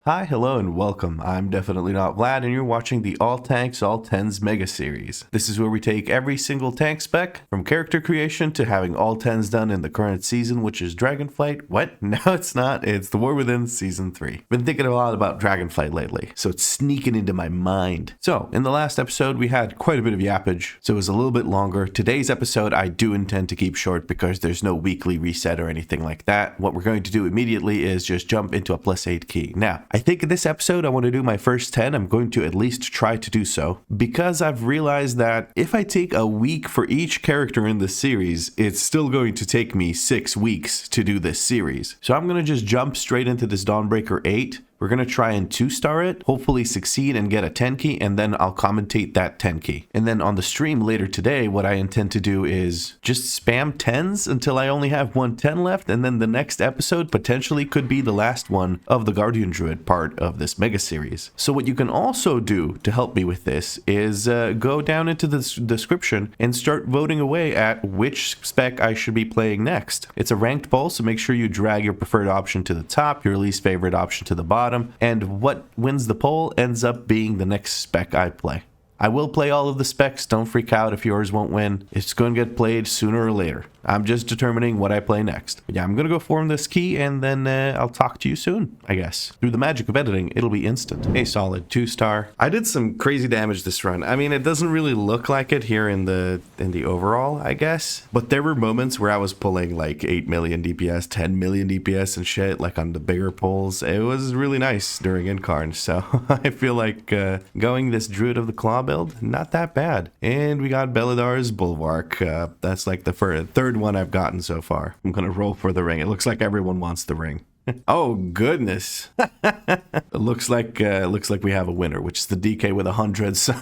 Hi, hello, and welcome. I'm definitely not Vlad, and you're watching the All Tanks, All Tens Mega Series. This is where we take every single tank spec, from character creation to having all tens done in the current season, which is Dragonflight. What? No, it's not. It's The War Within Season 3. Been thinking a lot about Dragonflight lately, so it's sneaking into my mind. So, in the last episode, we had quite a bit of yappage, so it was a little bit longer. Today's episode, I do intend to keep short because there's no weekly reset or anything like that. What we're going to do immediately is just jump into a +8 key. Now, I think in this episode, I want to do my first 10. I'm going to at least try to do so because I've realized that if I take a week for each character in the series, it's still going to take me 6 weeks to do this series. So I'm going to just jump straight into this Dawnbreaker 8. We're going to try and 2-star it, hopefully succeed and get a 10 key, and then I'll commentate that 10 key. And then on the stream later today, what I intend to do is just spam 10s until I only have one 10 left, and then the next episode potentially could be the last one of the Guardian Druid part of this mega series. So what you can also do to help me with this is go down into the description and start voting away at which spec I should be playing next. It's a ranked poll, so make sure you drag your preferred option to the top, your least favorite option to the bottom, and what wins the poll ends up being the next spec I play. I will play all of the specs, don't freak out if yours won't win. It's going to get played sooner or later. I'm just determining what I play next. But yeah, I'm going to go form this key and then I'll talk to you soon, I guess. Through the magic of editing, it'll be instant. A solid 2-star. I did some crazy damage this run. I mean, it doesn't really look like it here in the overall, I guess. But there were moments where I was pulling like 8 million DPS, 10 million DPS and shit, like on the bigger pulls. It was really nice during Incarn. So I feel like going this Druid of the Claw build, not that bad. And we got Belidar's Bulwark. That's like the third one I've gotten so far. I'm gonna roll for the ring. It looks like everyone wants the ring. Oh goodness. It looks like we have a winner, which is the DK with 100, so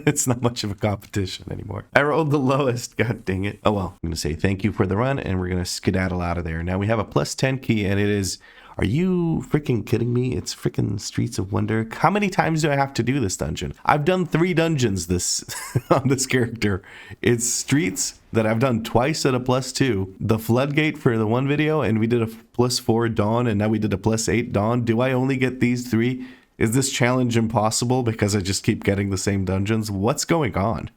it's not much of a competition anymore. I rolled the lowest, god dang it. Oh well, I'm gonna say thank you for the run and we're gonna skedaddle out of there. Now we have a +10 key and it is, are you freaking kidding me? It's freaking Streets of Wonder. How many times do I have to do this dungeon? I've done 3 dungeons this on this character. It's Streets that I've done twice at a +2, the Floodgate for the one video, and we did a +4 Dawn, and now we did a +8 Dawn. Do I only get these 3? Is this challenge impossible because I just keep getting the same dungeons? What's going on?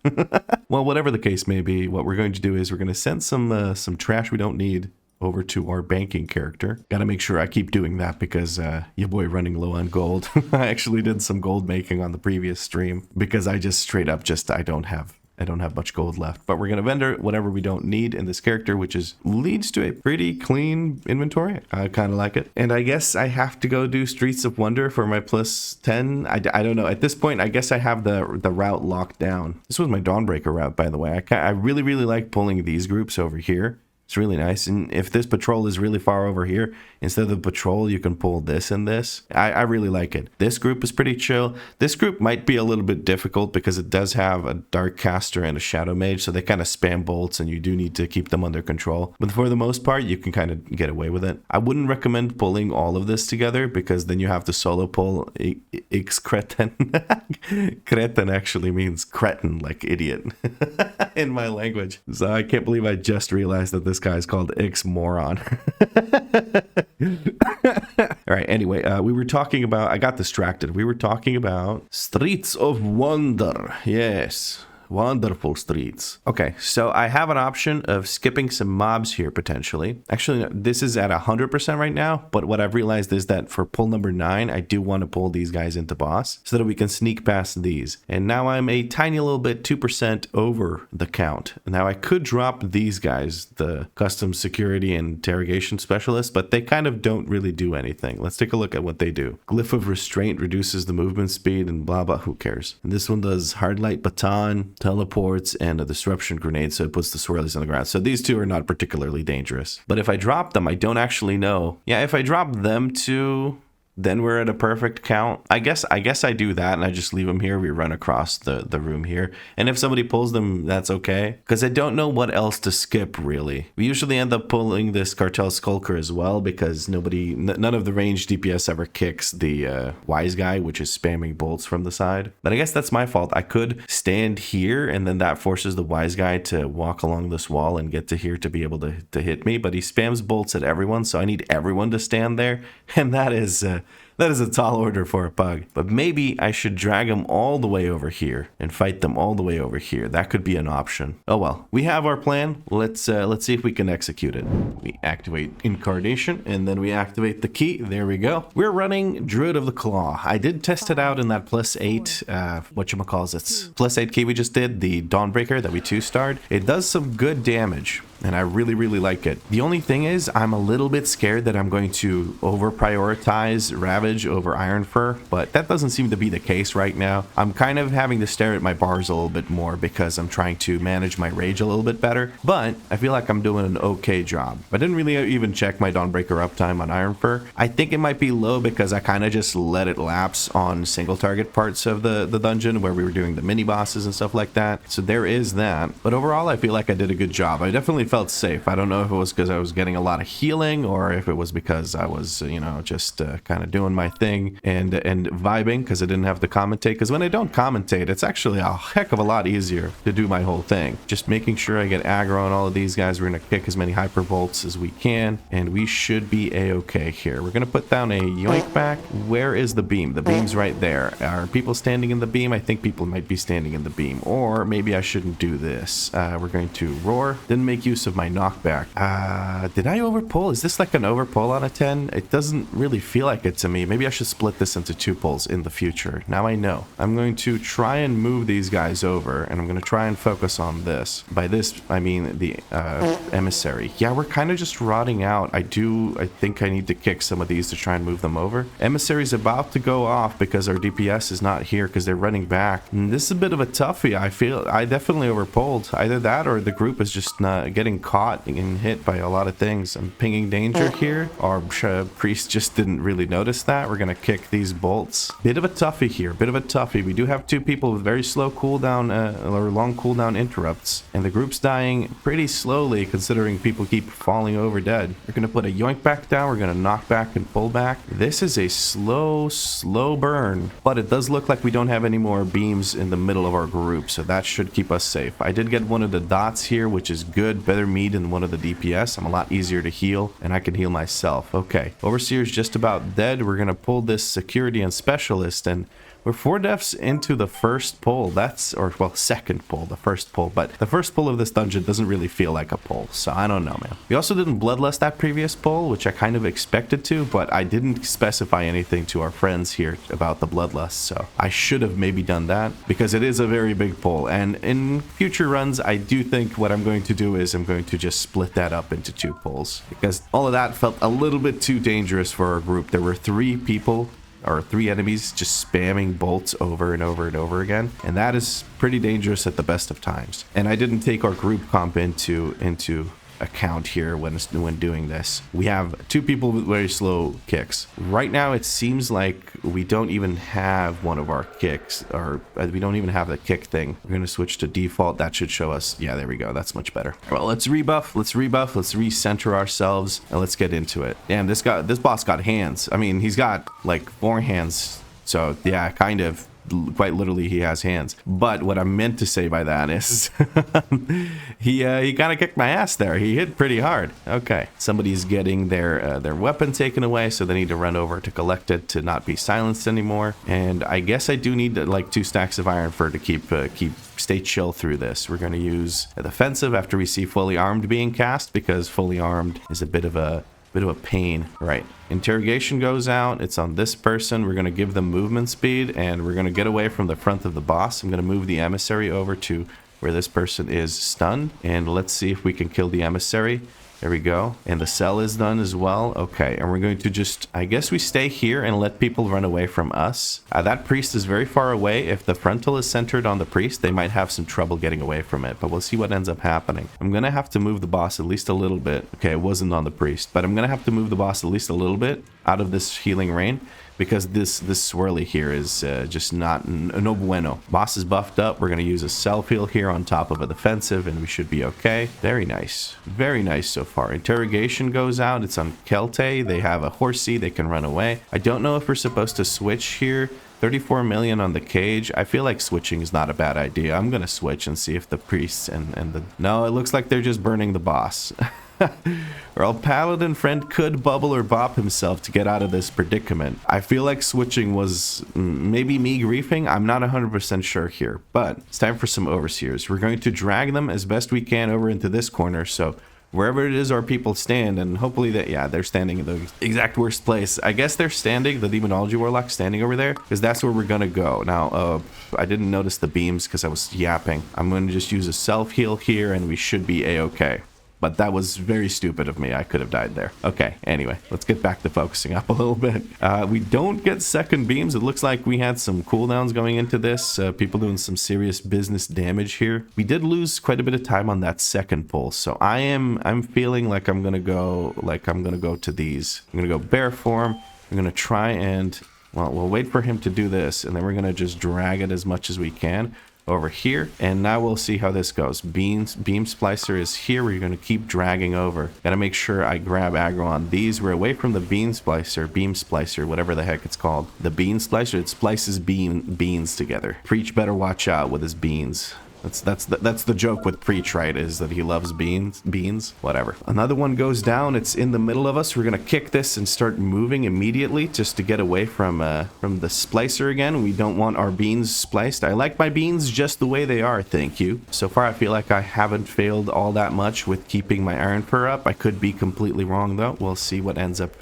Well, whatever the case may be, what we're going to do is we're going to send some trash we don't need over to our banking character. Gotta make sure I keep doing that because your boy running low on gold. I actually did some gold making on the previous stream because I just straight up I don't have much gold left. But we're gonna vendor whatever we don't need in this character, which leads to a pretty clean inventory. I kind of like it. And I guess I have to go do Streets of Wonder for my +10. I don't know. At this point, I guess I have the route locked down. This was my Dawnbreaker route, by the way. I really like pulling these groups over here. It's really nice. And if this patrol is really far over here, instead of the patrol, you can pull this and this. I really like it. This group is pretty chill. This group might be a little bit difficult because it does have a Dark Caster and a Shadow Mage, so they kind of spam bolts and you do need to keep them under control. But for the most part, you can kind of get away with it. I wouldn't recommend pulling all of this together because then you have to solo pull X Cretin. Cretin actually means cretin, like idiot in my language. So I can't believe I just realized that this guy's called X Moron. All right, anyway, we were talking about, I got distracted. We were talking about Streets of Wonder. Yes. Wonderful streets. Okay, so I have an option of skipping some mobs here potentially. Actually, no, this is at 100% right now, but what I've realized is that for pull number 9, I do want to pull these guys into boss so that we can sneak past these. And now I'm a tiny little bit 2% over the count. Now I could drop these guys, the custom security and interrogation specialists, but they kind of don't really do anything. Let's take a look at what they do. Glyph of Restraint reduces the movement speed and blah blah, who cares? And this one does Hard Light Baton, teleports, and a disruption grenade, so it puts the swirlies on the ground. So these two are not particularly dangerous. But if I drop them, I don't actually know. Yeah, if I drop them to then we're at a perfect count. I guess I do that and I just leave them here. We run across the room here. And if somebody pulls them, that's okay. Because I don't know what else to skip, really. We usually end up pulling this Cartel Skulker as well because none of the ranged DPS ever kicks the Wise Guy, which is spamming bolts from the side. But I guess that's my fault. I could stand here and then that forces the Wise Guy to walk along this wall and get to here to be able to hit me. But he spams bolts at everyone, so I need everyone to stand there. And that is That is a tall order for a pug. But maybe I should drag them all the way over here and fight them all the way over here. That could be an option. Oh well, we have our plan. Let's see if we can execute it. We activate Incarnation and then we activate the key. There we go. We're running Druid of the Claw. I did test it out in that +8, whatchamacalls, +8 key we just did, the Dawnbreaker that we 2-starred. It does some good damage, and I really like it. The only thing is, I'm a little bit scared that I'm going to over-prioritize Ravage over Ironfur, but that doesn't seem to be the case right now. I'm kind of having to stare at my bars a little bit more because I'm trying to manage my rage a little bit better, but I feel like I'm doing an okay job. I didn't really even check my Dawnbreaker uptime on Ironfur. I think it might be low because I kind of just let it lapse on single target parts of the dungeon where we were doing the mini bosses and stuff like that. So there is that. But overall, I feel like I did a good job. I definitely felt safe. I don't know if it was because I was getting a lot of healing or if it was because I was, you know, just kind of doing my thing and vibing because I didn't have to commentate. Because when I don't commentate, it's actually a heck of a lot easier to do my whole thing. Just making sure I get aggro on all of these guys. We're going to kick as many hyper bolts as we can, and we should be a-okay here. We're going to put down a yoink back. Where is the beam? The beam's right there. Are people standing in the beam? I think people might be standing in the beam, or maybe I shouldn't do this. We're going to roar. Didn't make use of my knockback. Did I overpull? Is this like an overpull on a 10? It doesn't really feel like it to me. Maybe I should split this into 2 pulls in the future. Now I know. I'm going to try and move these guys over, and I'm going to try and focus on this. By this, I mean the emissary. Yeah, we're kind of just rotting out. I think I need to kick some of these to try and move them over. Emissary's about to go off because our DPS is not here because they're running back. And this is a bit of a toughie. I feel I definitely overpulled. Either that or the group is just not getting caught and hit by a lot of things. I'm pinging danger here. Our priest just didn't really notice that. We're gonna kick these bolts. Bit of a toughie here. Bit of a toughie. We do have 2 people with very slow cooldown or long cooldown interrupts, and the group's dying pretty slowly considering people keep falling over dead. We're gonna put a yoink back down. We're gonna knock back and pull back. This is a slow burn, but it does look like we don't have any more beams in the middle of our group, so that should keep us safe. I did get one of the dots here, which is good. Better me than one of the DPS. I'm a lot easier to heal, and I can heal myself. Okay, Overseer's just about dead. We're gonna pull this security and specialist, and we're 4 deaths into the first pull. Second pull, the first pull. But the first pull of this dungeon doesn't really feel like a pull, so I don't know, man. We also didn't bloodlust that previous pull, which I kind of expected to, but I didn't specify anything to our friends here about the bloodlust, so I should have maybe done that because it is a very big pull. And in future runs, I do think what I'm going to do is I'm going to just split that up into 2 pulls because all of that felt a little bit too dangerous for our group. There were 3 people or 3 enemies just spamming bolts over and over and over again, and that is pretty dangerous at the best of times. And I didn't take our group comp into account here when doing this. We have 2 people with very slow kicks. Right now it seems like we don't even have one of our kicks, or we don't even have the kick thing. We're going to switch to default. That should show us, yeah, there we go. That's much better. Well, let's rebuff, let's recenter ourselves, and let's get into it. Damn, this boss got hands. I mean, he's got like 4 hands, so yeah, kind of. Quite literally, he has hands. But what I meant to say by that is he kind of kicked my ass there. He hit pretty hard. Okay, somebody's getting their weapon taken away, so they need to run over to collect it to not be silenced anymore. And I guess I do need like 2 stacks of Ironfur to stay chill through this. We're going to use a defensive after we see fully armed being cast, because fully armed is a bit of a pain. Right, interrogation goes out. It's on this person. We're going to give them movement speed, and we're going to get away from the front of the boss. I'm going to move the emissary over to where this person is stunned, and let's see if we can kill the emissary. There we go. And the cell is done as well. Okay, and we're going to just, I guess we stay here and let people run away from us. That priest is very far away. If the frontal is centered on the priest, they might have some trouble getting away from it, but we'll see what ends up happening. I'm going to have to move the boss at least a little bit. Okay, it wasn't on the priest, but I'm going to have to move the boss at least a little bit out of this healing rain, because this swirly here is just no bueno. Boss is buffed up. We're going to use a self-heal here on top of a defensive, and we should be okay. Very nice. Very nice so far. Interrogation goes out. It's on Kelte. They have a horsey. They can run away. I don't know if we're supposed to switch here. 34 million on the cage. I feel like switching is not a bad idea. I'm going to switch and see if the priests and the... No, it looks like they're just burning the boss. Or our paladin friend could bubble or bop himself to get out of this predicament. I feel like switching was maybe me griefing. I'm not 100% sure here, but it's time for some overseers. We're going to drag them as best we can over into this corner. So wherever it is our people stand, and hopefully that, yeah, they're standing in the exact worst place. I guess they're standing, the Demonology Warlock standing over there, because that's where we're gonna go. Now, I didn't notice the beams because I was yapping. I'm gonna just use a self-heal here, and we should be a-okay. But that was very stupid of me. I could have died there. Okay, anyway, let's get back to focusing up a little bit. We don't get second beams. It looks like we had some cooldowns going into this. People doing some serious business damage here. We did lose quite a bit of time on that second pull. So I'm feeling like I'm gonna go to these. I'm gonna go bear form. I'm gonna try and, well, we'll wait for him to do this, and then we're gonna just drag it as much as we can over here, and now we'll see how this goes. Beam Splicer is here. We're going to keep dragging over. Gotta make sure I grab aggro on these. We're away from the Beam Splicer, whatever the heck it's called. The Bean Splicer, it splices beans together. Preach better watch out with his beans. That's the joke with Preach, right? Is that he loves beans, whatever. Another one goes down. It's in the middle of us. We're gonna kick this and start moving immediately just to get away from the splicer again. We don't want our beans spliced. I like my beans just the way they are, thank you. So far, I feel like I haven't failed all that much with keeping my Ironfur up. I could be completely wrong though. We'll see what ends up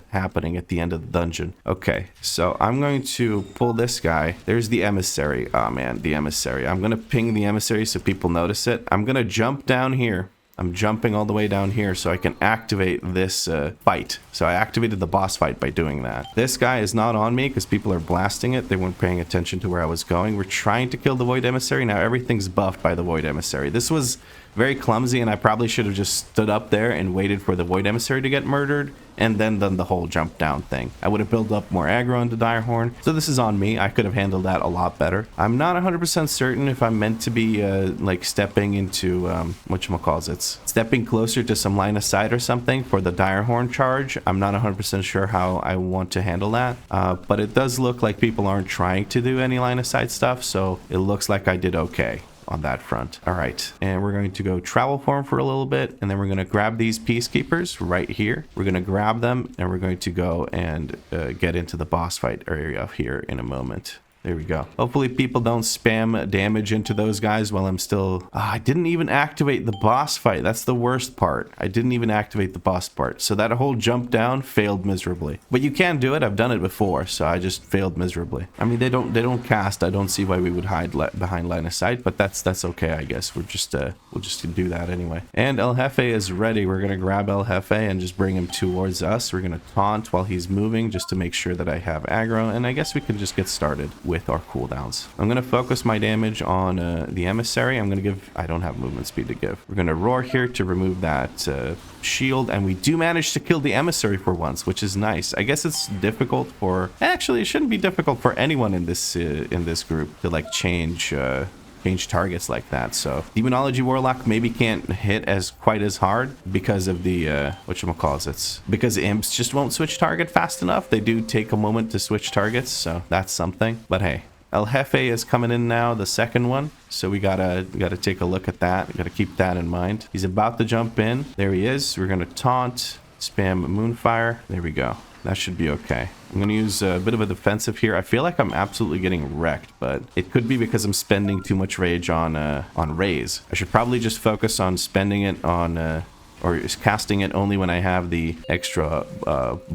happening at the end of the dungeon. Okay, so I'm going to pull this guy. There's the emissary. Oh man, the emissary. I'm gonna ping the emissary so people notice it. I'm gonna jump down here. I'm jumping all the way down here so I can activate this fight. So I activated the boss fight by doing that. This guy is not on me because people are blasting it. They weren't paying attention to where I was going. We're trying to kill the Void Emissary. Now everything's buffed by the Void Emissary. This was very clumsy, and I probably should have just stood up there and waited for the Void Emissary to get murdered and then done the whole jump down thing. I would have built up more aggro into Direhorn. So this is on me. I could have handled that a lot better. I'm not 100% certain if I'm meant to be like stepping into whatchamacallits, stepping closer to some line of sight or something for the Direhorn charge. I'm not 100% sure how I want to handle that. But it does look like people aren't trying to do any line of sight stuff, so it looks like I did okay on that front. All right, and we're going to go travel form for a little bit, and then we're going to grab these peacekeepers right here. We're going to grab them, and we're going to go and get into the boss fight area here in a moment. There we go. Hopefully people don't spam damage into those guys while I'm still... I didn't even activate the boss fight. That's the worst part. I didn't even activate the boss part. So that whole jump down failed miserably. But you can do it. I've done it before, so I just failed miserably. I mean, they don't cast. I don't see why we would hide behind line of sight, but that's okay, I guess. We'll just do that anyway. And El Jefe is ready. We're going to grab El Jefe and just bring him towards us. We're going to taunt while he's moving just to make sure that I have aggro, and I guess we can just get started with our cooldowns. I'm going to focus my damage on the emissary. I'm going to give... I don't have movement speed to give. We're going to roar here to remove that shield, and we do manage to kill the emissary for once, which is nice. I guess it's difficult for... Actually, it shouldn't be difficult for anyone in this group to like change targets like that. So Demonology Warlock maybe can't hit quite as hard because of the whatchamacallits, because imps just won't switch target fast enough. They do take a moment to switch targets, so that's something. But hey, El Jefe is coming in now, the second one, so we gotta take a look at that. We gotta keep that in mind. He's about to jump in. There he is. We're gonna taunt, spam Moonfire. There we go. That should be okay. I'm going to use a bit of a defensive here. I feel like I'm absolutely getting wrecked, but it could be because I'm spending too much rage on raise. I should probably just focus on spending it on, or casting it only when I have the extra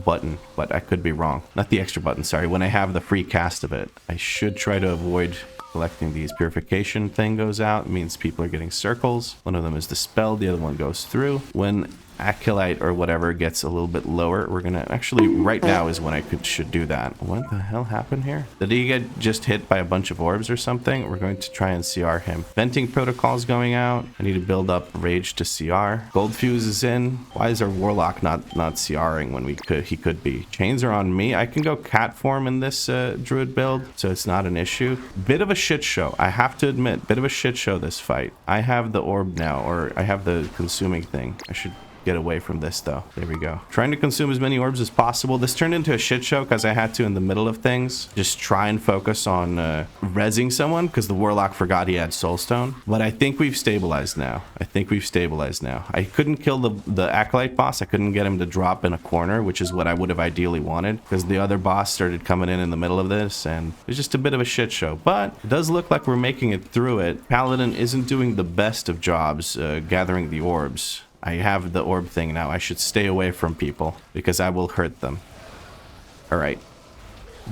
button, but I could be wrong. Not the extra button, sorry. When I have the free cast of it. I should try to avoid collecting these. Purification thing goes out. It means people are getting circles. One of them is dispelled. The other one goes through. When Acolyte or whatever gets a little bit lower, we're gonna actually, right now is when I should do that. What the hell happened here? Did he get just hit by a bunch of orbs or something? We're going to try and CR him. Venting protocol's going out. I need to build up rage to CR. Gold fuse is in. Why is our warlock not CRing when he could be? Chains are on me. I can go cat form in this druid build, so it's not an issue. Bit of a shit show, I have to admit. Bit of a shit show this fight. I have the orb now, or I have the consuming thing. I should get away from this, though. There we go. Trying to consume as many orbs as possible. This turned into a shit show because I had to in the middle of things. Just try and focus on rezzing someone because the Warlock forgot he had Soulstone. But I think we've stabilized now. I couldn't kill the Acolyte boss. I couldn't get him to drop in a corner, which is what I would have ideally wanted because the other boss started coming in the middle of this and it was just a bit of a shit show. But it does look like we're making it through it. Paladin isn't doing the best of jobs gathering the orbs. I have the orb thing now. I should stay away from people because I will hurt them. All right.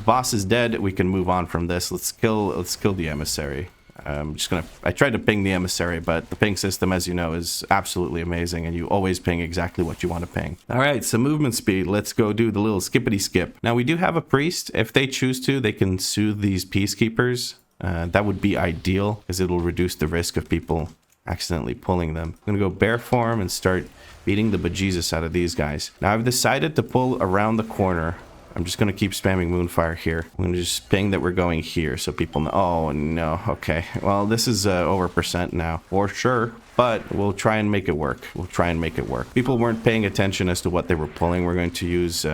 Boss is dead. We can move on from this. Let's kill the emissary. I tried to ping the emissary, but the ping system, as you know, is absolutely amazing, and you always ping exactly what you want to ping. All right, so movement speed. Let's go do the little skippity skip. Now, we do have a priest. If they choose to, they can soothe these peacekeepers. That would be ideal because it'll reduce the risk of people accidentally pulling them. I'm gonna go bear form and start beating the bejesus out of these guys. Now I've decided to pull around the corner. I'm just gonna keep spamming Moonfire here. I'm gonna just ping that we're going here so people know. Oh no, okay. Well, this is over percent now, for sure. But we'll try and make it work. People weren't paying attention as to what they were pulling. We're going to use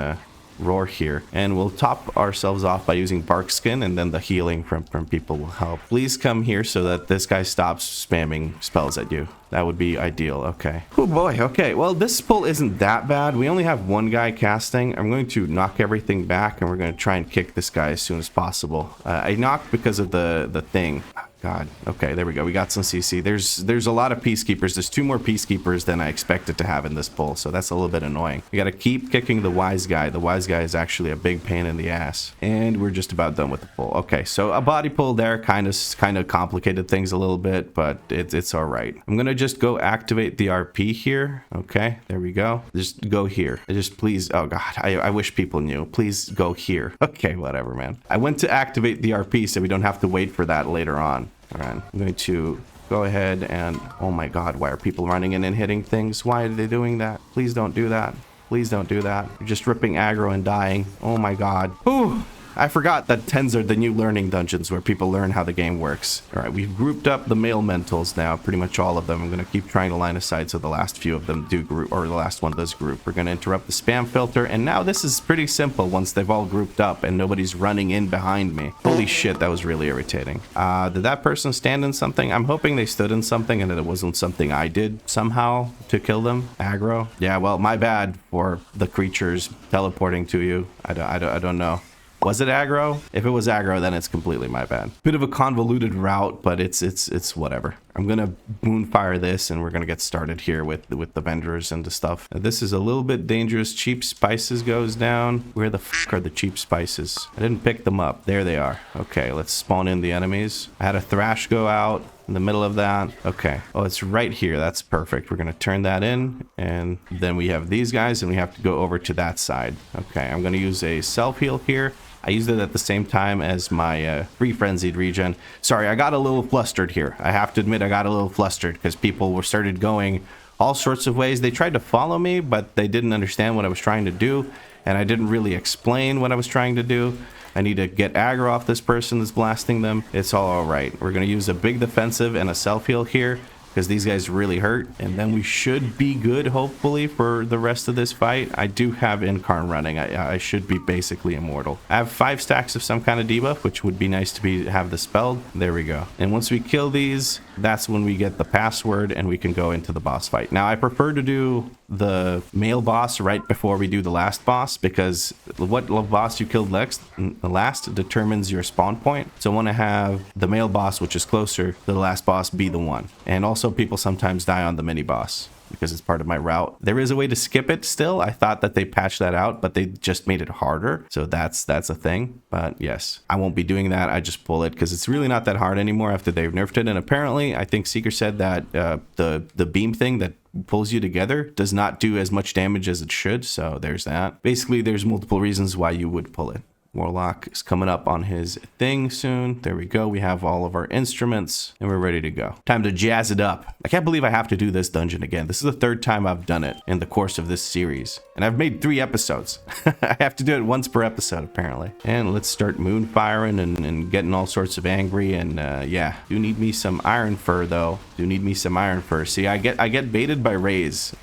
Roar here, and we'll top ourselves off by using Bark Skin, and then the healing from people will help. Please come here so that this guy stops spamming spells at you. That would be ideal. Okay. Oh boy. Okay. Well, this pull isn't that bad. We only have one guy casting. I'm going to knock everything back, and we're going to try and kick this guy as soon as possible. I knocked because of the thing. God. Okay, there we go. We got some CC. There's a lot of peacekeepers. There's 2 more peacekeepers than I expected to have in this pull, so that's a little bit annoying. We got to keep kicking the wise guy. The wise guy is actually a big pain in the ass. And we're just about done with the pull. Okay, so a body pull there kind of complicated things a little bit, but it's all right. I'm gonna just go activate the RP here. Okay, there we go. Just go here. Just please. Oh God, I wish people knew. Please go here. Okay, whatever, man. I went to activate the RP so we don't have to wait for that later on. All right, I'm going to go ahead and, oh my God, why are people running in and hitting things? Why are they doing that? Please don't do that. Please don't do that. You're just ripping aggro and dying. Oh my God. Whew. I forgot that 10s are the new learning dungeons where people learn how the game works. All right, we've grouped up the male mentals now, pretty much all of them. I'm going to keep trying to line aside so the last few of them do group, or the last one does group. We're going to interrupt the spam filter, and now this is pretty simple once they've all grouped up and nobody's running in behind me. Holy shit, that was really irritating. Did that person stand in something? I'm hoping they stood in something and that it wasn't something I did somehow to kill them. Aggro? Yeah, well, my bad for the creatures teleporting to you. I don't know. Was it aggro? If it was aggro, then it's completely my bad. Bit of a convoluted route, but it's whatever. I'm gonna Moonfire this, and we're gonna get started here with the vendors and the stuff. Now, this is a little bit dangerous. Cheap spices goes down. Where the fuck are the cheap spices? I didn't pick them up. There they are. Okay, let's spawn in the enemies. I had a Thrash go out in the middle of that. Okay. Oh, it's right here. That's perfect. We're gonna turn that in, and then we have these guys, and we have to go over to that side. Okay, I'm gonna use a self-heal here. I used it at the same time as my free frenzied regen. Sorry, I got a little flustered here. I have to admit I got a little flustered because people started going all sorts of ways. They tried to follow me, but they didn't understand what I was trying to do, and I didn't really explain what I was trying to do. I need to get aggro off this person that's blasting them. It's all right. We're going to use a big defensive and a self-heal here, because these guys really hurt, and then we should be good, hopefully, for the rest of this fight. I do have Incarn running. I should be basically immortal. I have 5 stacks of some kind of debuff, which would be nice to have the spelled. There we go. And once we kill these, that's when we get the password, and we can go into the boss fight. Now, I prefer to do the male boss right before we do the last boss, because what boss you killed last determines your spawn point. So I want to have the male boss, which is closer to the last boss, be the one. And also people sometimes die on the mini boss because it's part of my route. There is a way to skip it still. I thought that they patched that out, but they just made it harder. So that's a thing. But yes, I won't be doing that. I just pull it because it's really not that hard anymore after they've nerfed it. And apparently, I think Seeker said that the beam thing that pulls you together does not do as much damage as it should. So there's that. Basically, there's multiple reasons why you would pull it. Warlock is coming up on his thing soon. There we go. We have all of our instruments and we're ready to go. Time to jazz it up. I can't believe I have to do this dungeon again. This is the third time I've done it in the course of this series. And I've made 3 episodes. I have to do it once per episode, apparently. And let's start moonfiring and getting all sorts of angry. And yeah, do need me some Ironfur, though. Do need me some Ironfur. See, I get baited by raise.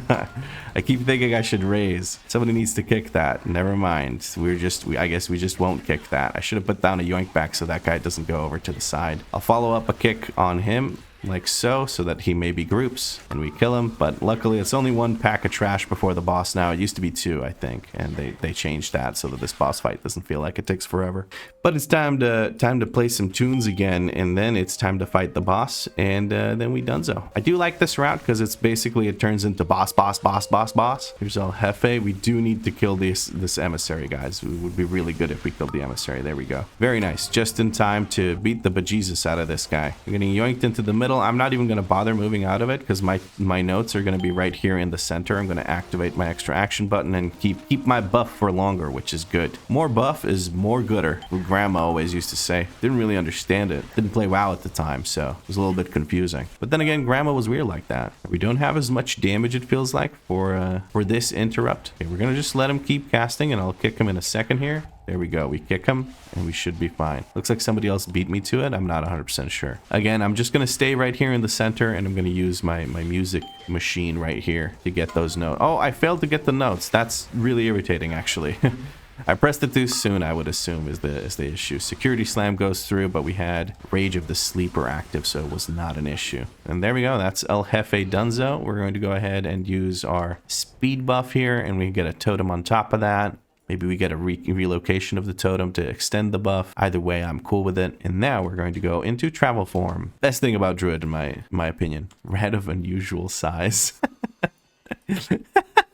I keep thinking I should raise. Somebody needs to kick that. Never mind. I guess we just won't kick that. I should have put down a yoink back so that guy doesn't go over to the side. I'll follow up a kick on him like so that he maybe groups and we kill him, but luckily it's only 1 pack of trash before the boss now. It used to be 2, I think, and they changed that so that this boss fight doesn't feel like it takes forever. But it's time to play some tunes again, and then it's time to fight the boss, and then we donezo. I do like this route because it's basically, it turns into boss. Here's El Jefe. We do need to kill this emissary, guys. It would be really good if we killed the emissary. There we go. Very nice. Just in time to beat the bejesus out of this guy. We're getting yoinked into the middle. I'm not even going to bother moving out of it because my notes are going to be right here in the center. I'm going to activate my extra action button and keep my buff for longer, which is good. More buff is more gooder. Grandma always used to say. Didn't really understand it. Didn't play WoW at the time, so it was a little bit confusing. But then again, Grandma was weird like that. We don't have as much damage, it feels like, for this interrupt. Okay, we're going to just let him keep casting, and I'll kick him in a second here. There we go. We kick him and we should be fine. Looks like somebody else beat me to it. I'm not 100% sure. Again, I'm just going to stay right here in the center and I'm going to use my music machine right here to get those notes. Oh, I failed to get the notes. That's really irritating, actually. I pressed it too soon, I would assume, is the issue. Security slam goes through, but we had Rage of the Sleeper active, so it was not an issue. And there we go. That's El Jefe Dunzo. We're going to go ahead and use our speed buff here, and we get a totem on top of that. Maybe we get a relocation of the totem to extend the buff. Either way, I'm cool with it. And now we're going to go into travel form. Best thing about Druid, in my opinion, rat of unusual size.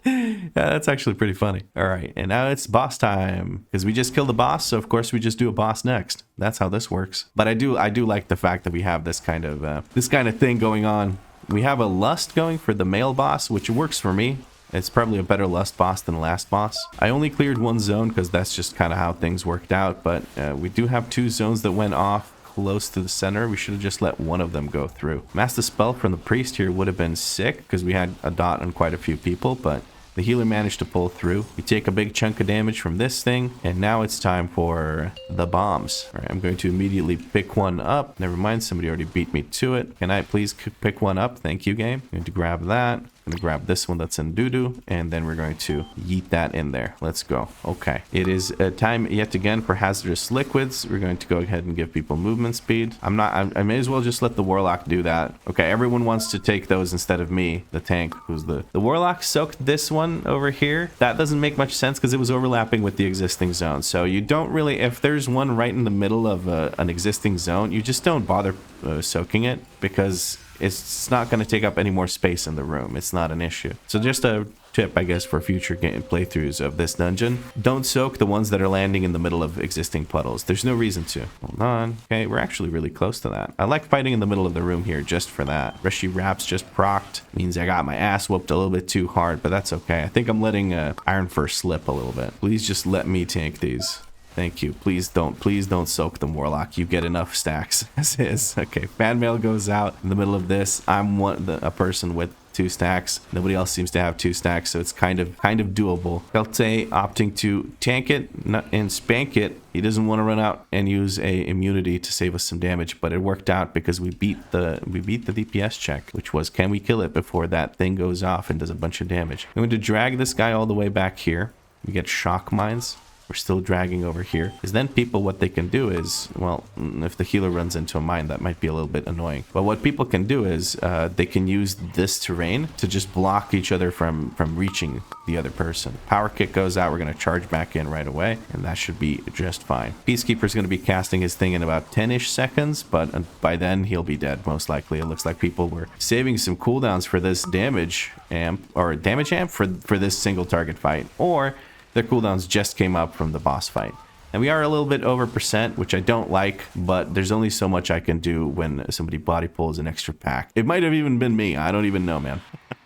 Yeah, that's actually pretty funny. All right, and now it's boss time because we just killed the boss, so of course we just do a boss next. That's how this works. But I do like the fact that we have this kind of thing going on. We have a lust going for the male boss, which works for me. It's probably a better lust boss than the last boss. I only cleared 1 zone because that's just kind of how things worked out, but we do have 2 zones that went off close to the center. We should have just let one of them go through. Master spell from the priest here would have been sick because we had a dot on quite a few people, but the healer managed to pull through. We take a big chunk of damage from this thing, and now it's time for the bombs. All right, I'm going to immediately pick one up. Never mind, somebody already beat me to it. Can I please pick one up? Thank you, game. I'm going to grab that. I'm going to grab this one that's in doo-doo, and then we're going to yeet that in there. Let's go. Okay. It is time yet again for hazardous liquids. We're going to go ahead and give people movement speed. I may as well just let the Warlock do that. Okay, everyone wants to take those instead of me, the tank, who's the Warlock soaked this one over here. That doesn't make much sense because it was overlapping with the existing zone. So you don't really, if there's one right in the middle of an existing zone, you just don't bother soaking it because it's not going to take up any more space in the room. It's not an issue. So just a tip, I guess, for future game playthroughs of this dungeon. Don't soak the ones that are landing in the middle of existing puddles. There's no reason to. Hold on. Okay, we're actually really close to that. I like fighting in the middle of the room here just for that. Rescue Wraps just procced. Means I got my ass whooped a little bit too hard, but that's okay. I think I'm letting Ironfur slip a little bit. Please just let me tank these. Thank you. Please don't soak them, Warlock. You get enough stacks as is. Okay, fan mail goes out in the middle of this. I'm a person with 2 stacks. Nobody else seems to have 2 stacks, so it's kind of doable. Pelte opting to tank it and spank it. He doesn't want to run out and use a immunity to save us some damage, but it worked out because we beat the DPS check, which was, can we kill it before that thing goes off and does a bunch of damage? I'm going to drag this guy all the way back here. We get shock mines. We're still dragging over here because then people, what they can do is, well, if the healer runs into a mine, that might be a little bit annoying, but what people can do is they can use this terrain to just block each other from reaching the other person. Power kick goes out. We're going to charge back in right away, and that should be just fine. Peacekeeper's going to be casting his thing in about 10-ish seconds, but by then he'll be dead most likely. It looks like people were saving some cooldowns for this damage amp for this single target fight, or their cooldowns just came up from the boss fight. And we are a little bit over %, which I don't like, but there's only so much I can do when somebody body pulls an extra pack. It might have even been me. I don't even know, man.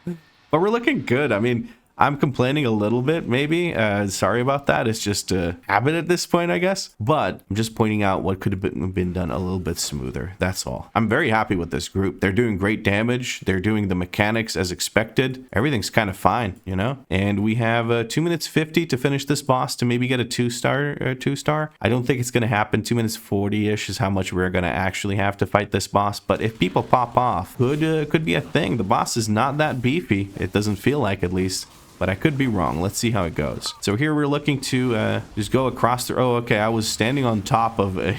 But we're looking good. I mean, I'm complaining a little bit, maybe. Sorry about that. It's just a habit at this point, I guess. But I'm just pointing out what could have been done a little bit smoother. That's all. I'm very happy with this group. They're doing great damage. They're doing the mechanics as expected. Everything's kind of fine, you know? And we have 2 minutes 50 to finish this boss to maybe get a 2-star. I don't think it's going to happen. 2 minutes 40-ish is how much we're going to actually have to fight this boss. But if people pop off, could be a thing. The boss is not that beefy. It doesn't feel like, at least. But I could be wrong. Let's see how it goes. So here we're looking to just go across the... Oh, okay. I was standing on top of a...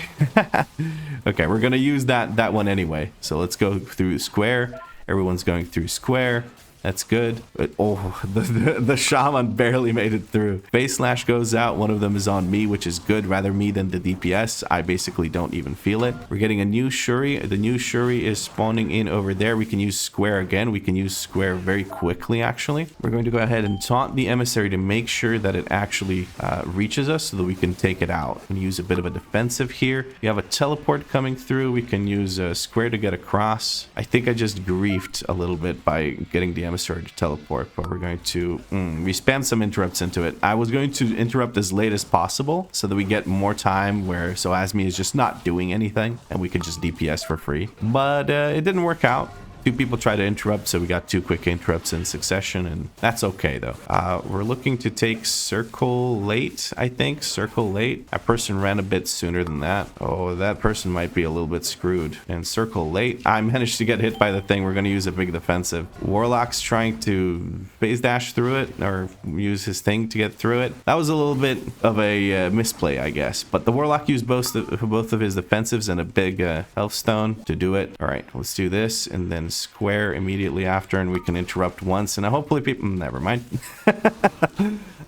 Okay, we're going to use that one anyway. So let's go through square. Everyone's going through square. That's good. But, oh, the shaman barely made it through. Phase slash goes out. One of them is on me, which is good. Rather me than the DPS. I basically don't even feel it. We're getting a new Shuri. The new Shuri is spawning in over there. We can use square again. We can use square very quickly, actually. We're going to go ahead and taunt the emissary to make sure that it actually reaches us so that we can take it out. And use a bit of a defensive here. We have a teleport coming through. We can use square to get across. I think I just griefed a little bit by getting the emissary to teleport, but we're going to we spam some interrupts into it. I was going to interrupt as late as possible so that we get more time where Asmi is just not doing anything and we could just DPS for free, but it didn't work out. 2 people try to interrupt, so we got 2 quick interrupts in succession, and that's okay though. We're looking to take circle late, I think. Circle late. That person ran a bit sooner than that. Oh, that person might be a little bit screwed. And circle late. I managed to get hit by the thing. We're going to use a big defensive. Warlock's trying to phase dash through it, or use his thing to get through it. That was a little bit of a misplay, I guess. But the Warlock used both of his defensives and a big health stone to do it. All right, let's do this, and then square immediately after, and we can interrupt once, and hopefully people... Never mind.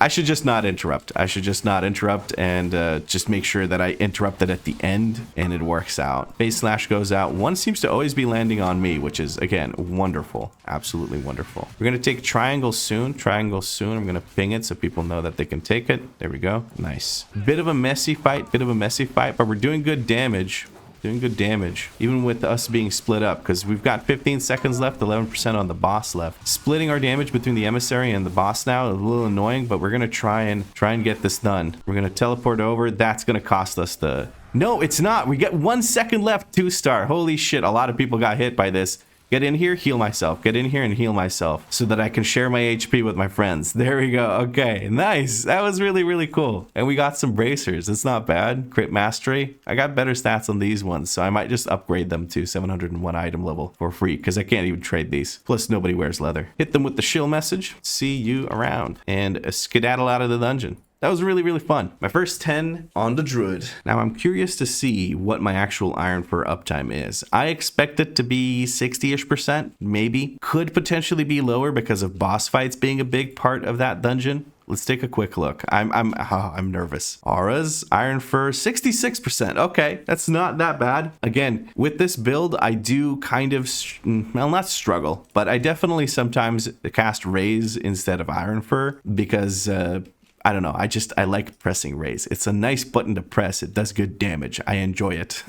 I should just not interrupt. I should just not interrupt and just make sure that I interrupt it at the end and it works out. Phase slash goes out. One seems to always be landing on me, which is, again, wonderful. Absolutely wonderful. We're going to take triangle soon. Triangle soon. I'm going to ping it so people know that they can take it. There we go. Nice. Bit of a messy fight. But we're doing good damage. Even with us being split up, because we've got 15 seconds left, 11% on the boss left. Splitting our damage between the emissary and the boss now is a little annoying, but we're gonna try and get this done. We're gonna teleport over. That's gonna cost us the... No, it's not. We get 1 second left. 2-star. Holy shit! A lot of people got hit by this. Get in here, heal myself. Get in here and heal myself so that I can share my HP with my friends. There we go. Okay, nice. That was really, really cool. And we got some bracers. It's not bad. Crit mastery. I got better stats on these ones, so I might just upgrade them to 701 item level for free because I can't even trade these. Plus, nobody wears leather. Hit them with the shill message. See you around. And skedaddle out of the dungeon. That was really, really fun. My first 10 on the Druid. Now I'm curious to see what my actual Ironfur uptime is. I expect it to be 60-ish%, maybe. Could potentially be lower because of boss fights being a big part of that dungeon. Let's take a quick look. I'm nervous. Auras, Ironfur, 66%. Okay, that's not that bad. Again, with this build, I do kind of, well, not struggle, but I definitely sometimes cast Raise instead of Ironfur because, I don't know. I like pressing Raise. It's a nice button to press. It does good damage. I enjoy it.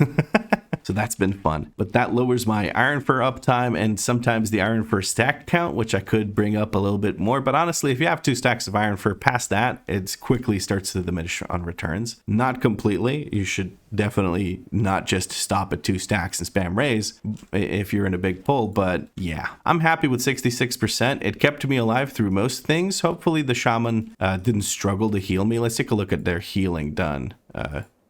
So that's been fun. But that lowers my Ironfur uptime and sometimes the Ironfur stack count, which I could bring up a little bit more. But honestly, if you have 2 stacks of Ironfur past that, it quickly starts to diminish on returns. Not completely. You should definitely not just stop at 2 stacks and spam Raise if you're in a big pull. But yeah, I'm happy with 66%. It kept me alive through most things. Hopefully the shaman didn't struggle to heal me. Let's take a look at their healing done.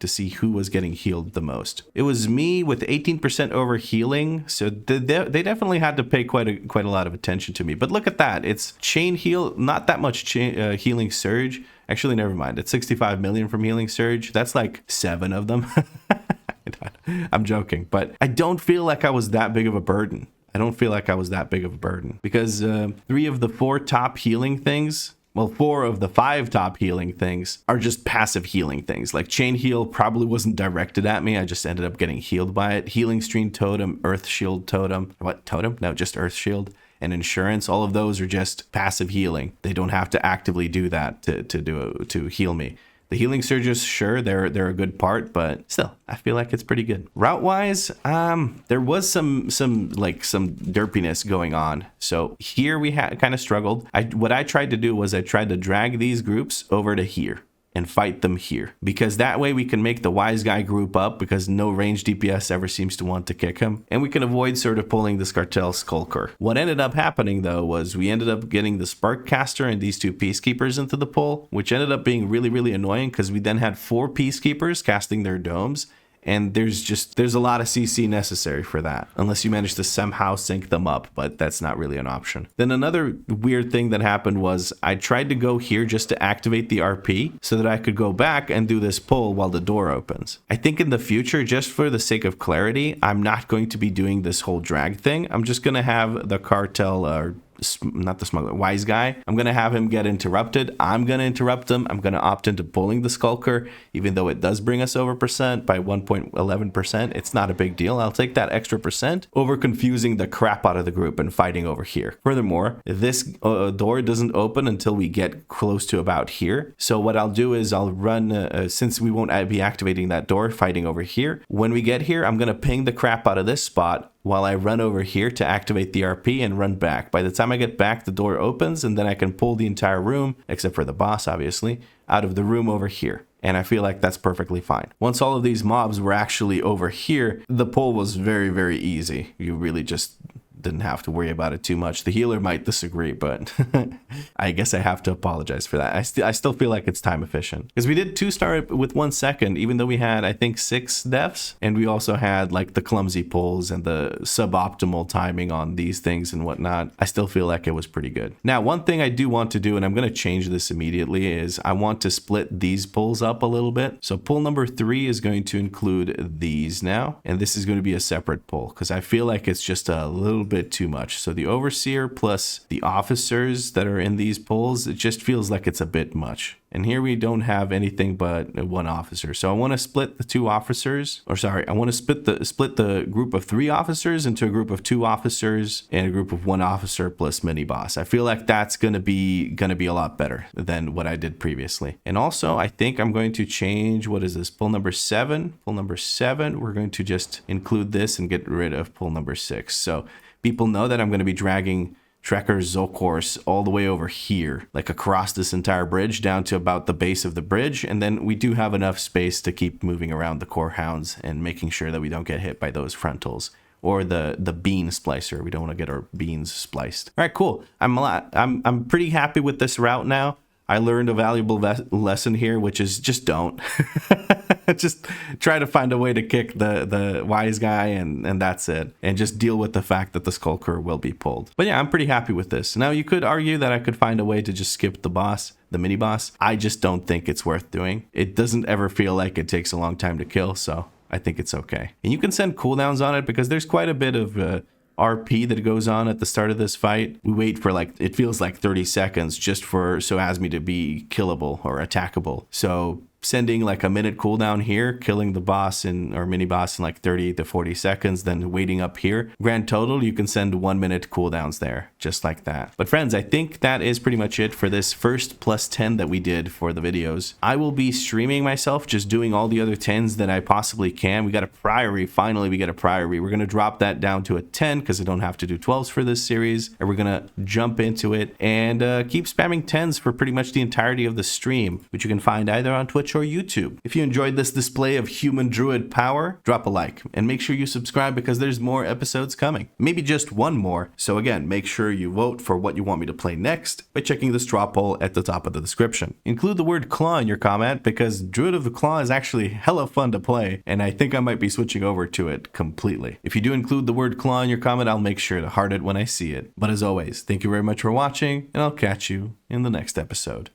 To see who was getting healed the most. It was me with 18% over healing, so they definitely had to pay quite a lot of attention to me. But look at that, it's chain heal, not that much healing surge. Actually, never mind. It's 65 million from healing surge. That's like 7 of them. I'm joking, but I don't feel like I was that big of a burden. Because 3 of the 4 top healing things. Well, 4 of the 5 top healing things are just passive healing things. Like Chain Heal probably wasn't directed at me. I just ended up getting healed by it. Healing Stream Totem, Earth Shield Totem. What? Totem? No, just Earth Shield. And Insurance. All of those are just passive healing. They don't have to actively do that to heal me. The healing surges, sure, they're a good part, but still, I feel like it's pretty good. Route wise, there was some derpiness going on. So here we kind of struggled. What I tried to do was I tried to drag these groups over to here and fight them here, because that way we can make the wise guy group up, because no range DPS ever seems to want to kick him, and we can avoid sort of pulling this cartel skulker. What ended up happening though was we ended up getting the spark caster and these 2 peacekeepers into the pull, which ended up being really annoying, because we then had 4 peacekeepers casting their domes. And there's a lot of CC necessary for that, unless you manage to somehow sync them up, but that's not really an option. Then another weird thing that happened was I tried to go here just to activate the RP so that I could go back and do this pull while the door opens. I think in the future, just for the sake of clarity, I'm not going to be doing this whole drag thing. I'm just going to have the cartel, or not the smuggler, wise guy, I'm going to have him get interrupted. I'm going to interrupt him. I'm going to opt into pulling the skulker, even though it does bring us over percent by 1.11%. It's not a big deal. I'll take that extra percent over confusing the crap out of the group and fighting over here. Furthermore, this door doesn't open until we get close to about here. So what I'll do is I'll run, since we won't be activating that door, fighting over here. When we get here, I'm going to ping the crap out of this spot while I run over here to activate the RP and run back. By the time I get back, the door opens, and then I can pull the entire room, except for the boss, obviously, out of the room over here. And I feel like that's perfectly fine. Once all of these mobs were actually over here, the pull was very easy. You really just didn't have to worry about it too much. The healer might disagree, but I guess I have to apologize for that. I still feel like it's time efficient, because we did 2-star with 1 second, even though we had, I think, 6 deaths, and we also had like the clumsy pulls and the suboptimal timing on these things and whatnot. I still feel like it was pretty good. Now, one thing I do want to do, and I'm going to change this immediately, is I want to split these pulls up a little bit. So pull number 3 is going to include these now, and this is going to be a separate pull, because I feel like it's just a little bit too much. So the overseer plus the officers that are in these pulls, it just feels like it's a bit much. And here we don't have anything but 1 officer. So I want to split the 2 officers, or sorry, I want to split the group of 3 officers into a group of 2 officers and a group of 1 officer plus mini boss. I feel like that's gonna be a lot better than what I did previously. And also, I think I'm going to change, what is this, pull number 7. Pull number 7, we're going to just include this and get rid of pull number 6. So people know that I'm going to be dragging Trekker's Zo'phex all the way over here, like across this entire bridge down to about the base of the bridge. And then we do have enough space to keep moving around the core hounds and making sure that we don't get hit by those frontals or the bean splicer. We don't want to get our beans spliced. All right, cool. I'm pretty happy with this route now. I learned a valuable lesson here, which is just don't. Just try to find a way to kick the wise guy, and that's it. And just deal with the fact that the skulker will be pulled. But yeah, I'm pretty happy with this. Now, you could argue that I could find a way to just skip the boss, the mini boss. I just don't think it's worth doing. It doesn't ever feel like it takes a long time to kill, so I think it's okay. And you can send cooldowns on it, because there's quite a bit of RP that goes on at the start of this fight. We wait for it feels like 30 seconds just so as me to be killable or attackable. So sending like a minute cooldown here, killing the boss or mini boss in like 30 to 40 seconds, then waiting up here. Grand total, you can send 1 minute cooldowns there, just like that. But friends, I think that is pretty much it for this first plus 10 that we did for the videos. I will be streaming myself, just doing all the other 10s that I possibly can. We got a priory, finally we get a priory. We're gonna drop that down to a 10 because I don't have to do 12s for this series, and we're gonna jump into it and keep spamming 10s for pretty much the entirety of the stream, which you can find either on Twitch or YouTube. If you enjoyed this display of human druid power, drop a like and make sure you subscribe, because there's more episodes coming. Maybe just 1 more. So again, make sure you vote for what you want me to play next by checking the straw poll at the top of the description. Include the word claw in your comment, because Druid of the Claw is actually hella fun to play, and I think I might be switching over to it completely. If you do include the word claw in your comment, I'll make sure to heart it when I see it. But as always, thank you very much for watching, and I'll catch you in the next episode.